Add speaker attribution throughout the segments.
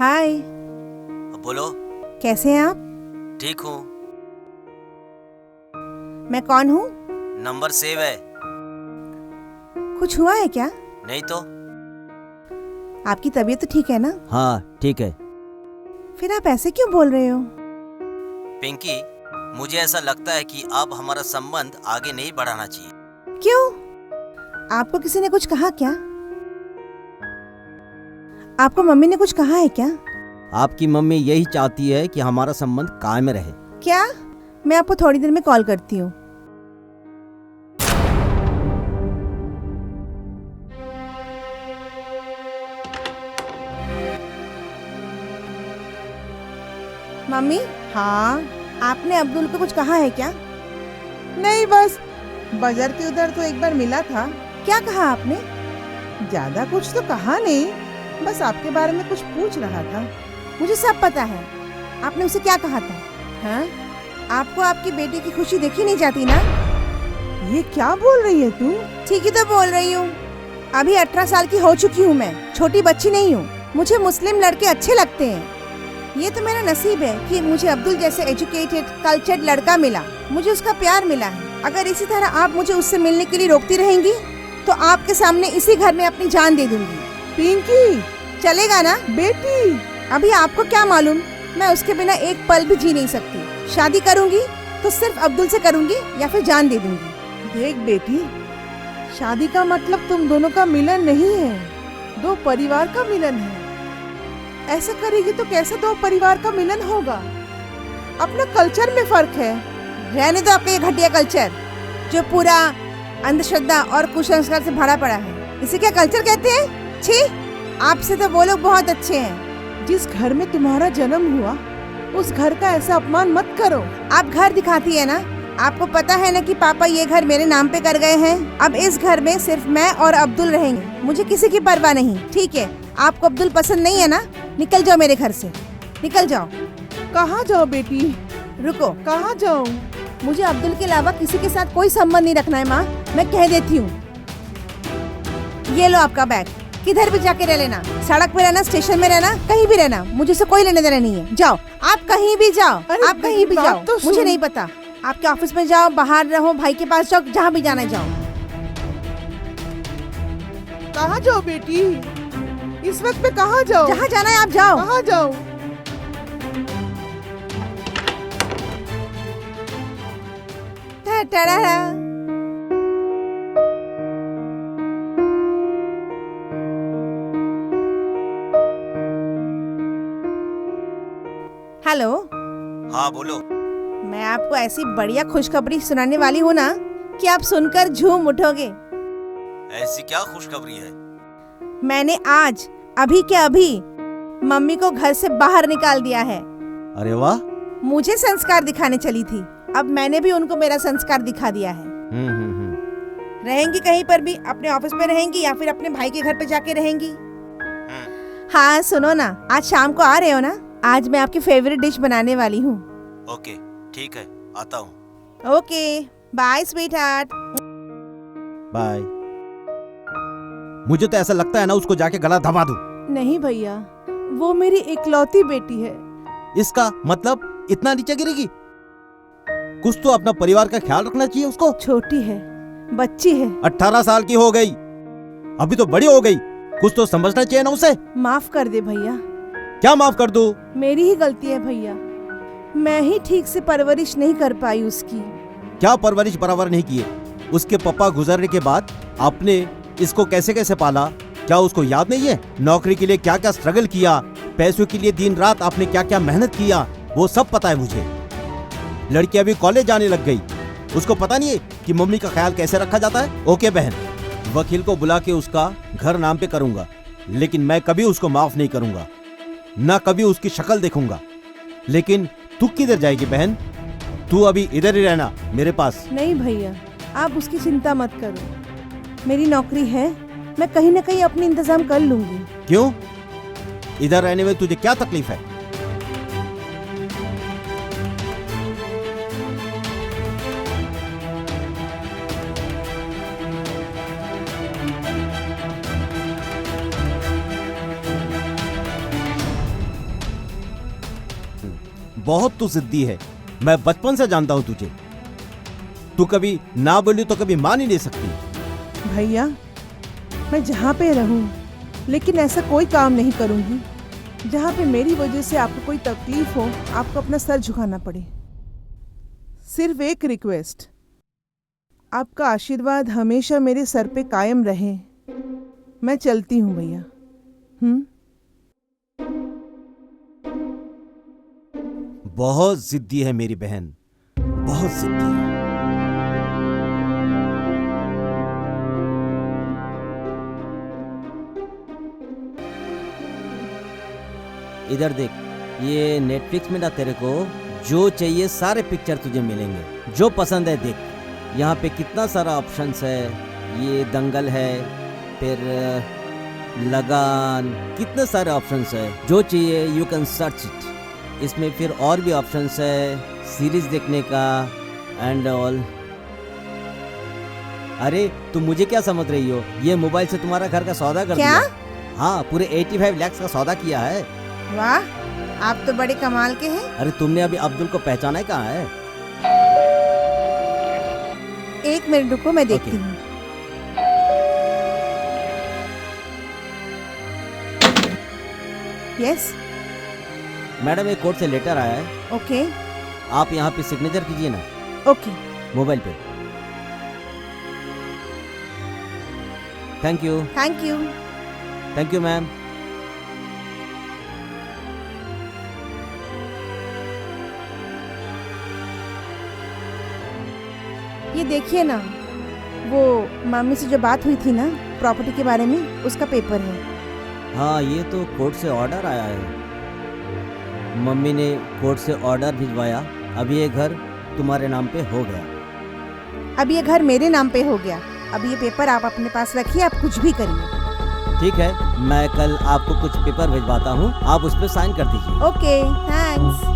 Speaker 1: हाय।
Speaker 2: बोलो।
Speaker 1: कैसे हैं आप?
Speaker 2: ठीक हूँ।
Speaker 1: मैं कौन हूँ?
Speaker 2: नंबर सेव है।
Speaker 1: कुछ हुआ है क्या?
Speaker 2: नहीं तो।
Speaker 1: आपकी तबीयत तो ठीक है ना?
Speaker 3: हाँ ठीक है।
Speaker 1: फिर आप ऐसे क्यों बोल रहे हो?
Speaker 2: पिंकी, मुझे ऐसा लगता है कि अब हमारा संबंध आगे नहीं बढ़ाना चाहिए।
Speaker 1: क्यों? आपको किसी ने कुछ कहा क्या? आपको मम्मी ने कुछ कहा है क्या?
Speaker 3: आपकी मम्मी यही चाहती है कि हमारा संबंध कायम रहे।
Speaker 1: क्या? मैं आपको थोड़ी देर में कॉल करती हूँ। मम्मी। हाँ, आपने अब्दुल को कुछ कहा है क्या?
Speaker 4: नहीं, बस बाजार के उधर तो एक बार मिला था।
Speaker 1: क्या कहा आपने?
Speaker 4: ज्यादा कुछ तो कहा नहीं, बस आपके बारे में कुछ पूछ रहा था।
Speaker 1: मुझे सब पता है। आपने उसे क्या कहा था? हाँ? आपको आपकी बेटी की खुशी देखी नहीं जाती ना?
Speaker 4: ये क्या बोल रही है तू?
Speaker 1: ठीक ही तो बोल रही हूँ। अभी 18 साल की हो चुकी हूँ मैं, छोटी बच्ची नहीं हूँ। मुझे मुस्लिम लड़के अच्छे लगते हैं। ये तो मेरा नसीब है कि मुझे अब्दुल जैसे एजुकेटेड कल्चर्ड लड़का मिला। मुझे उसका प्यार मिला है। अगर इसी तरह आप मुझे उससे मिलने के लिए रोकती रहेंगी तो आपके सामने इसी घर में अपनी जान दे दूंगी।
Speaker 4: पिंकी,
Speaker 1: चलेगा ना?
Speaker 4: बेटी,
Speaker 1: अभी आपको क्या मालूम, मैं उसके बिना एक पल भी जी नहीं सकती। शादी करूंगी तो सिर्फ अब्दुल से करूंगी या फिर जान दे दूंगी।
Speaker 4: देख बेटी, शादी का मतलब तुम दोनों का मिलन नहीं है, दो परिवार का मिलन है। ऐसा करेगी तो कैसे दो परिवार का मिलन होगा? अपना कल्चर में फर्क है।
Speaker 1: रहने दो आपका ये घटिया कल्चर जो पूरा अंधश्रद्धा और कुसंस्कार से भरा पड़ा है। इसे क्या कल्चर कहते हैं? छी, आपसे तो वो लोग बहुत अच्छे हैं।
Speaker 4: जिस घर में तुम्हारा जन्म हुआ उस घर का ऐसा अपमान मत करो।
Speaker 1: आप घर दिखाती है ना। आपको पता है ना कि पापा ये घर मेरे नाम पे कर गए हैं। अब इस घर में सिर्फ मैं और अब्दुल रहेंगे। मुझे किसी की परवाह नहीं। ठीक है, आपको अब्दुल पसंद नहीं है ना? निकल जाओ मेरे घर से, निकल जाओ।
Speaker 4: कहाँ जाओ बेटी?
Speaker 1: रुको।
Speaker 4: कहाँ जाओ?
Speaker 1: मुझे अब्दुल के अलावा किसी के साथ कोई संबंध नहीं रखना है माँ, मैं कह देती हूँ। ये लो आपका बैग, किधर भी जाके रह लेना। सड़क पे रहना, स्टेशन में रहना, कहीं भी रहना, मुझे से कोई लेने देना नहीं है। जाओ, आप कहीं भी जाओ। आप कहीं भी जाओ,
Speaker 4: तो
Speaker 1: मुझे नहीं पता। आपके ऑफिस में जाओ, बाहर रहो, भाई के पास जाओ, जहाँ भी जाना जाओ।
Speaker 4: कहाँ जाओ बेटी? इस वक्त पे कहाँ जाओ?
Speaker 1: जहाँ जाना है आप जाओ।
Speaker 4: कहाँ जाओ?
Speaker 1: टड़ाड़ा। हेलो।
Speaker 2: हाँ बोलो।
Speaker 1: मैं आपको ऐसी बढ़िया खुशखबरी सुनाने वाली हूँ ना कि आप सुनकर झूम उठोगे।
Speaker 2: ऐसी क्या खुशखबरी है?
Speaker 1: मैंने आज अभी के अभी मम्मी को घर से बाहर निकाल दिया है।
Speaker 3: अरे वाह।
Speaker 1: मुझे संस्कार दिखाने चली थी, अब मैंने भी उनको मेरा संस्कार दिखा दिया है। रहेंगी कहीं पर भी, अपने ऑफिस में रहेंगी या फिर अपने भाई के घर पे जाके रहेंगी? हाँ सुनो ना, आज शाम को आ रहे हो ना? आज मैं आपकी फेवरेट डिश बनाने वाली हूँ।
Speaker 2: ओके ठीक है, आता हूँ।
Speaker 1: Okay bye sweetheart.
Speaker 3: Bye. मुझे तो ऐसा लगता है ना उसको जाके गला दबा दूं।
Speaker 4: नहीं भैया, वो मेरी इकलौती बेटी है।
Speaker 3: इसका मतलब इतना नीचे गिरेगी? कुछ तो अपना परिवार का ख्याल रखना चाहिए उसको।
Speaker 4: छोटी है, बच्ची है।
Speaker 3: 18 साल की हो गई, अभी तो बड़ी हो गई, कुछ तो समझना चाहिए ना उसे।
Speaker 4: माफ कर दे भैया।
Speaker 3: क्या माफ कर दूं?
Speaker 4: मेरी ही गलती है भैया, मैं ही ठीक से परवरिश नहीं कर पाई उसकी।
Speaker 3: क्या परवरिश बराबर नहीं किए? उसके पापा गुजरने के बाद आपने इसको कैसे कैसे पाला, क्या उसको याद नहीं है? नौकरी के लिए क्या क्या स्ट्रगल किया, पैसों के लिए दिन रात आपने क्या क्या मेहनत किया, वो सब पता है मुझे। लड़की अभी कॉलेज जाने लग गई, उसको पता नहीं है कि मम्मी का ख्याल कैसे रखा जाता है। ओके बहन, वकील को बुला के उसका घर नाम पे करूंगा, लेकिन मैं कभी उसको माफ नहीं करूंगा, ना कभी उसकी शक्ल देखूंगा। लेकिन तू किधर जाएगी बहन? तू अभी इधर ही रहना मेरे पास।
Speaker 4: नहीं भैया, आप उसकी चिंता मत करो, मेरी नौकरी है, मैं कहीं ना कहीं अपनी इंतजाम कर लूंगी।
Speaker 3: क्यों? इधर रहने में तुझे क्या तकलीफ है? बहुत तू जिद्दी है। मैं बचपन से जानता हूं तुझे। तू कभी ना बोली तो कभी मान ही नहीं सकती।
Speaker 4: भैया, मैं जहाँ पे रहूं, लेकिन ऐसा कोई काम नहीं करूंगी जहाँ पे मेरी वजह से आपको कोई तकलीफ हो, आपको अपना सर झुकाना पड़े। सिर्फ एक रिक्वेस्ट, आपका आशीर्वाद हमेशा मेरे सर पे कायम रहे। मैं चलती हूँ भैया।
Speaker 3: बहुत जिद्दी है मेरी बहन, बहुत जिद्दी है। इधर देख, ये नेटफ्लिक्स में ना तेरे को जो चाहिए सारे पिक्चर तुझे मिलेंगे, जो पसंद है देख। यहाँ पे कितना सारा ऑप्शंस है। ये दंगल है, फिर लगान, कितने सारे ऑप्शंस है। जो चाहिए यू कैन सर्च इट। इसमें फिर और भी ऑप्शंस है सीरीज देखने का एंड ऑल। अरे तुम मुझे क्या समझ रही हो? ये मोबाइल से तुम्हारा घर का सौदा कर
Speaker 1: क्या?
Speaker 3: दिया। हाँ, पूरे 85 लाख का सौदा किया है।
Speaker 1: वाह, आप तो बड़े कमाल के हैं।
Speaker 3: अरे तुमने अभी अब्दुल को पहचाना है? कहाँ है?
Speaker 1: एक मिनट रुको, मैं देखती
Speaker 3: ओके।
Speaker 1: हूँ। यस,
Speaker 3: मैडम एक कोर्ट से लेटर आया है,
Speaker 1: ओके
Speaker 3: आप यहाँ पे सिग्नेचर कीजिए ना,
Speaker 1: ओके।
Speaker 3: मोबाइल पे। Thank you.
Speaker 1: Thank you.
Speaker 3: Thank you ma'am.
Speaker 1: ये देखिए ना, वो मम्मी से जो बात हुई थी ना प्रॉपर्टी के बारे में, उसका पेपर है।
Speaker 3: हाँ, ये तो कोर्ट से ऑर्डर आया है। मम्मी ने कोर्ट से ऑर्डर भिजवाया। अब ये घर तुम्हारे नाम पे हो गया।
Speaker 1: अब ये घर मेरे नाम पे हो गया। अब ये पेपर आप अपने पास रखिए, आप कुछ भी करिए।
Speaker 3: ठीक है, मैं कल आपको कुछ पेपर भिजवाता हूँ, आप उस पर साइन कर दीजिए।
Speaker 1: Okay, thanks.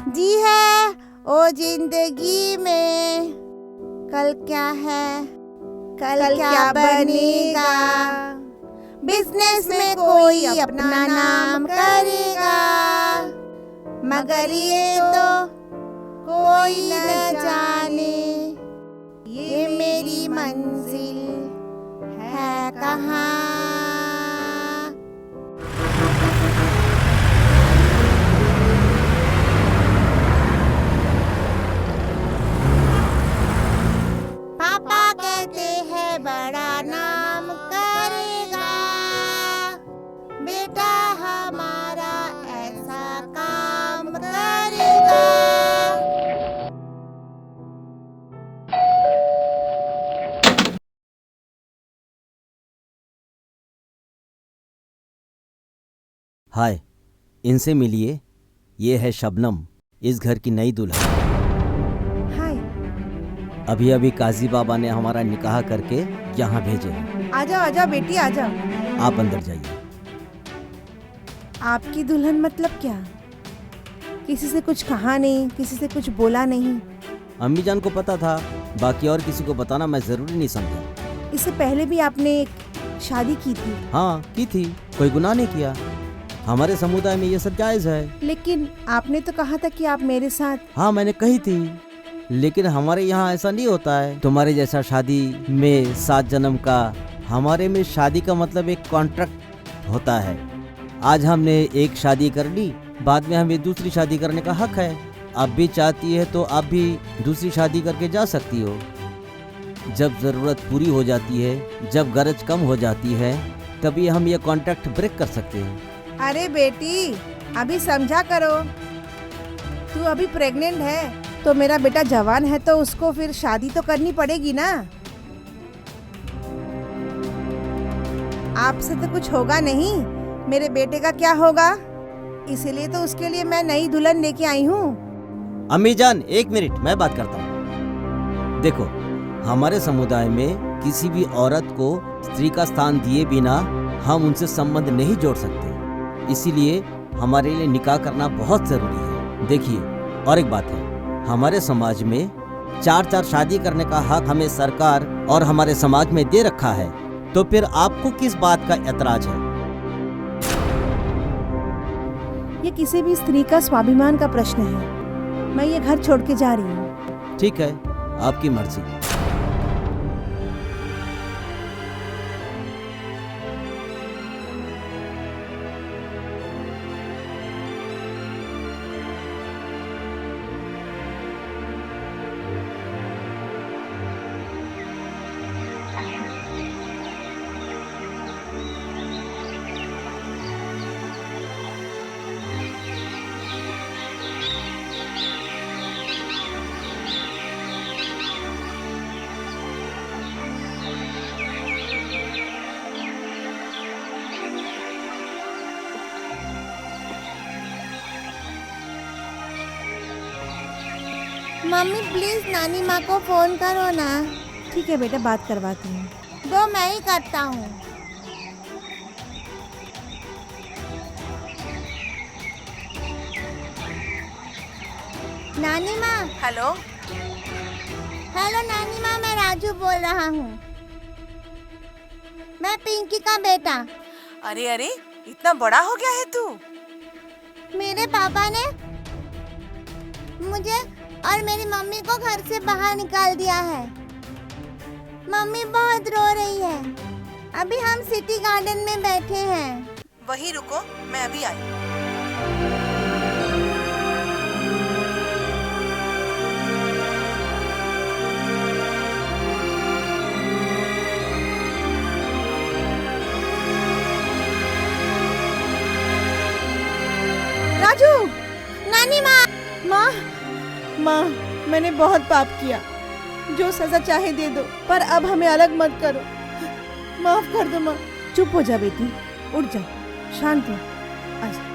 Speaker 1: जी है ओ जिंदगी में, कल क्या है, कल क्या बनेगा। बिजनेस में कोई अपना नाम करेगा, मगर ये तो कोई न जाने ये मेरी मंजिल है कहाँ। पापा कहते हैं बड़ा नाम करेगा, बेटा हमारा ऐसा काम करेगा।
Speaker 3: हाय, इनसे मिलिए। ये है शबनम, इस घर की नई दुल्हन।
Speaker 1: हाय।
Speaker 3: अभी अभी काजी बाबा ने हमारा निकाह करके यहाँ भेजे हैं।
Speaker 1: आजाओ आजाओ बेटी आजाओ।
Speaker 3: आप अंदर जाइए।
Speaker 1: आपकी दुल्हन मतलब क्या? किसी से कुछ कहा नहीं, किसी से कुछ बोला नहीं?
Speaker 3: अम्मी जान को पता था, बाकी और किसी को बताना मैं जरूरी नहीं समझा।
Speaker 1: इससे पहले भी आपने शादी की थी?
Speaker 3: हाँ की थी, कोई गुनाह नहीं किया। हमारे समुदाय में ये सब जायज है।
Speaker 1: लेकिन आपने तो कहा था कि आप मेरे साथ।
Speaker 3: हाँ मैंने कही थी, लेकिन हमारे यहाँ ऐसा नहीं होता है तुम्हारे जैसा शादी में 7 जन्म का। हमारे में शादी का मतलब एक कॉन्ट्रैक्ट होता है। आज हमने एक शादी कर ली, बाद में हमें दूसरी शादी करने का हक है। आप भी चाहती है तो आप भी दूसरी शादी करके जा सकती हो। जब ज़रूरत पूरी हो जाती है, जब गरज कम हो जाती है, तभी हम ये कॉन्ट्रैक्ट ब्रेक कर सकते हैं।
Speaker 1: अरे बेटी, अभी समझा करो। तू अभी प्रेग्नेंट है, तो मेरा बेटा जवान है तो उसको फिर शादी तो करनी पड़ेगी ना। आपसे तो कुछ होगा नहीं, मेरे बेटे का क्या होगा? इसीलिए तो उसके लिए मैं नई दुल्हन लेके आई हूँ।
Speaker 3: अम्मी जान, एक मिनट, मैं बात करता हूँ। देखो, हमारे समुदाय में किसी भी औरत को स्त्री का स्थान दिए बिना हम उनसे संबंध नहीं जोड़ सकते। इसीलिए हमारे लिए निकाह करना बहुत जरूरी है। देखिए, और एक बात है, हमारे समाज में 4 शादी करने का हक हमें सरकार और हमारे समाज में दे रखा है। तो फिर आपको किस बात का एतराज है?
Speaker 1: ये किसी भी स्त्री का स्वाभिमान का प्रश्न है। मैं ये घर छोड़ के जा रही हूँ।
Speaker 3: ठीक है, आपकी मर्जी।
Speaker 1: मम्मी प्लीज नानी माँ को फोन करो ना। ठीक है बेटा, बात करवाती हूँ। दो, मैं ही करता हूँ। नानी माँ।
Speaker 4: हेलो।
Speaker 1: हेलो नानी माँ, मैं राजू बोल रहा हूँ। मैं पिंकी का बेटा।
Speaker 4: अरे अरे, इतना बड़ा हो गया है तू।
Speaker 1: मेरे पापा ने मुझे और मेरी मम्मी को घर से बाहर निकाल दिया है। मम्मी बहुत रो रही है। अभी हम सिटी गार्डन में बैठे हैं।
Speaker 4: वहीं रुको, मैं अभी आई।
Speaker 1: राजू। नानी माँ।
Speaker 4: माँ, माँ, मैंने बहुत पाप किया। जो सजा चाहे दे दो, पर अब हमें अलग मत करो। माफ कर दो माँ।
Speaker 1: चुप हो जा बेटी, उठ जा, शांत हो। आजा।